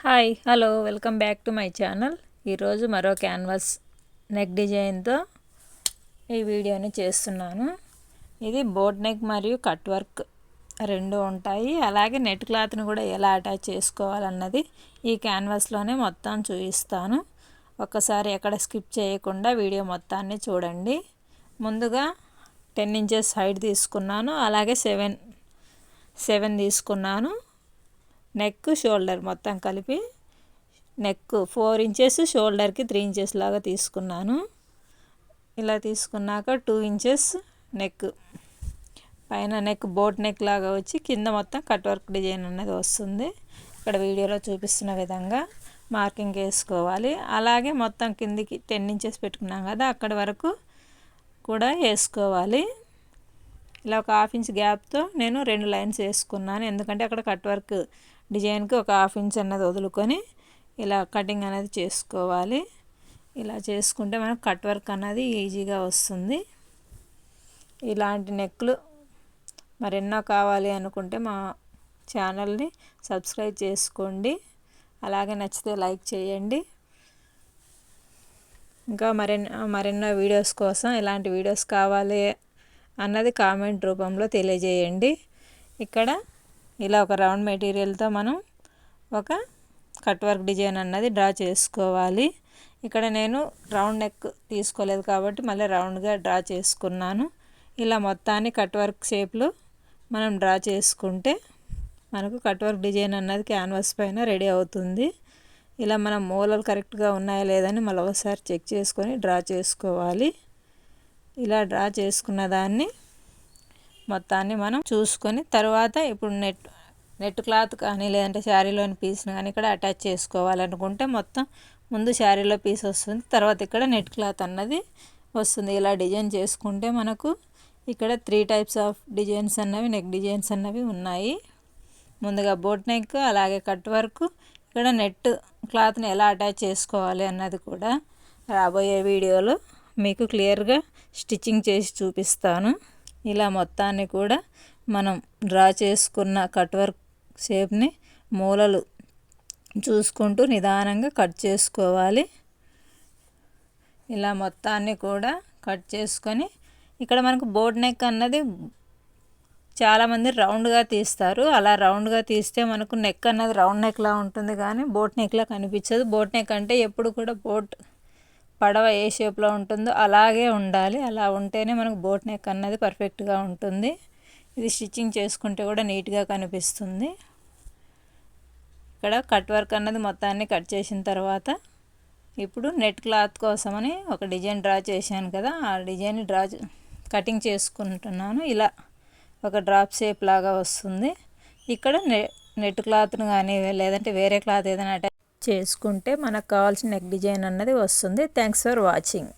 Hi hello welcome back to my channel. ఈరోజు మరో canvas neck డిజైన్తో ఈ వీడియోని చేస్తున్నాను. ఇది బోట్ నెక్ మరియు కట్ వర్క్ రెండు ఉంటాయి. అలాగే నెట్ క్లాత్ని కూడా ఎలా అటాచ్ చేసుకోవాలన్నది ఈ క్యాన్వాస్లోనే మొత్తం చూపిస్తాను. ఒక్కసారి ఎక్కడ స్కిప్ చేయకుండా వీడియో మొత్తాన్ని చూడండి. ముందుగా 10 ఇంచెస్ హైట్ తీసుకున్నాను. అలాగే 7 తీసుకున్నాను. నెక్ షోల్డర్ మొత్తం కలిపి నెక్ 4 ఇంచెస్, షోల్డర్కి 3 ఇంచెస్ లాగా తీసుకున్నాను. ఇలా తీసుకున్నాక 2 ఇంచెస్ నెక్ పైన నెక్ బోట్ నెక్ లాగా వచ్చి కింద మొత్తం కట్ వర్క్ డిజైన్ అనేది వస్తుంది. ఇక్కడ వీడియోలో చూపిస్తున్న విధంగా మార్కింగ్ వేసుకోవాలి. అలాగే మొత్తం కిందికి 10 ఇంచెస్ పెట్టుకున్నాం కదా, అక్కడి వరకు కూడా వేసుకోవాలి. ఇలా ఒక 1/2 ఇంచ్ గ్యాప్తో నేను 2 లైన్స్ వేసుకున్నాను. ఎందుకంటే అక్కడ కట్ వర్క్ డిజైన్కి ఒక 1/2 ఇంచ్ అన్నది వదులుకొని ఇలా కటింగ్ అనేది చేసుకోవాలి. ఇలా చేసుకుంటే మనకు కట్ వర్క్ అన్నది ఈజీగా వస్తుంది. ఇలాంటి నెక్లు మరెన్నో కావాలి అనుకుంటే మా ఛానల్ని సబ్స్క్రైబ్ చేసుకోండి. అలాగే నచ్చితే లైక్ చేయండి. ఇంకా మరెన్నో వీడియోస్ కోసం ఎలాంటి వీడియోస్ కావాలి అన్నది కామెంట్ రూపంలో తెలియజేయండి. ఇక్కడ ఇలా ఒక రౌండ్ మెటీరియల్తో మనం ఒక కట్ వర్క్ డిజైన్ అన్నది డ్రా చేసుకోవాలి. ఇక్కడ నేను రౌండ్ నెక్ తీసుకోలేదు కాబట్టి మళ్ళీ రౌండ్గా డ్రా చేసుకున్నాను. ఇలా మొత్తాన్ని కట్ వర్క్ షేప్లో మనం డ్రా చేసుకుంటే మనకు కట్ వర్క్ డిజైన్ అన్నది క్యాన్వాస్ పైన రెడీ అవుతుంది. ఇలా మనం మూలలు కరెక్ట్గా ఉన్నాయా లేదని మళ్ళీ ఒకసారి చెక్ చేసుకొని డ్రా చేసుకోవాలి. ఇలా డ్రా చేసుకున్న దాన్ని మొత్తాన్ని మనం చూసుకొని తర్వాత ఇప్పుడు నెట్ క్లాత్ కానీ లేదంటే శారీలోని పీస్ని కానీ ఇక్కడ అటాచ్ చేసుకోవాలనుకుంటే మొత్తం ముందు శారీలో పీస్ వస్తుంది, తర్వాత ఇక్కడ నెట్ క్లాత్ అన్నది వస్తుంది. ఇలా డిజైన్ చేసుకుంటే మనకు ఇక్కడ 3 టైప్స్ ఆఫ్ డిజైన్స్ అన్నవి నెక్ డిజైన్స్ అన్నవి ఉన్నాయి. ముందుగా బోట్ నెక్, అలాగే కట్ వర్క్, ఇక్కడ నెట్ క్లాత్ని ఎలా అటాచ్ చేసుకోవాలి అన్నది కూడా రాబోయే వీడియోలో మీకు క్లియర్గా స్టిచ్చింగ్ చేసి చూపిస్తాను. ఇలా మొత్తాన్ని కూడా మనం డ్రా చేసుకున్న కట్ వర్క్ షేప్ని మూలలు చూసుకుంటూ నిదానంగా కట్ చేసుకోవాలి. ఇలా మొత్తాన్ని కూడా కట్ చేసుకొని ఇక్కడ మనకు బోట్ నెక్ అన్నది చాలామంది రౌండ్గా తీస్తారు. అలా రౌండ్గా తీస్తే మనకు నెక్ అన్నది రౌండ్ నెక్లా ఉంటుంది కానీ బోట్ నెక్లా కనిపించదు. బోట్ నెక్ అంటే ఎప్పుడు కూడా బోట్ పడవ ఏ షేప్లో ఉంటుందో అలాగే ఉండాలి. అలా ఉంటేనే మనకు బోట్ నెక్ అన్నది పర్ఫెక్ట్గా ఉంటుంది. ఇది స్టిచ్చింగ్ చేసుకుంటే కూడా నీట్గా కనిపిస్తుంది. ఇక్కడ కట్ వర్క్ అన్నది మొత్తాన్ని కట్ చేసిన తర్వాత ఇప్పుడు నెట్ క్లాత్ కోసమని ఒక డిజైన్ డ్రా చేశాను కదా, ఆ డిజైన్ కటింగ్ చేసుకుంటున్నాను. ఇలా ఒక డ్రాప్ షేప్ లాగా వస్తుంది. ఇక్కడ నెట్ క్లాత్ను కానీ లేదంటే వేరే క్లాత్ ఏదైనా అటాచ్ చేసుకుంటే మనకు కావాల్సిన నెక్ డిజైన్ అన్నది వస్తుంది. Thanks for watching.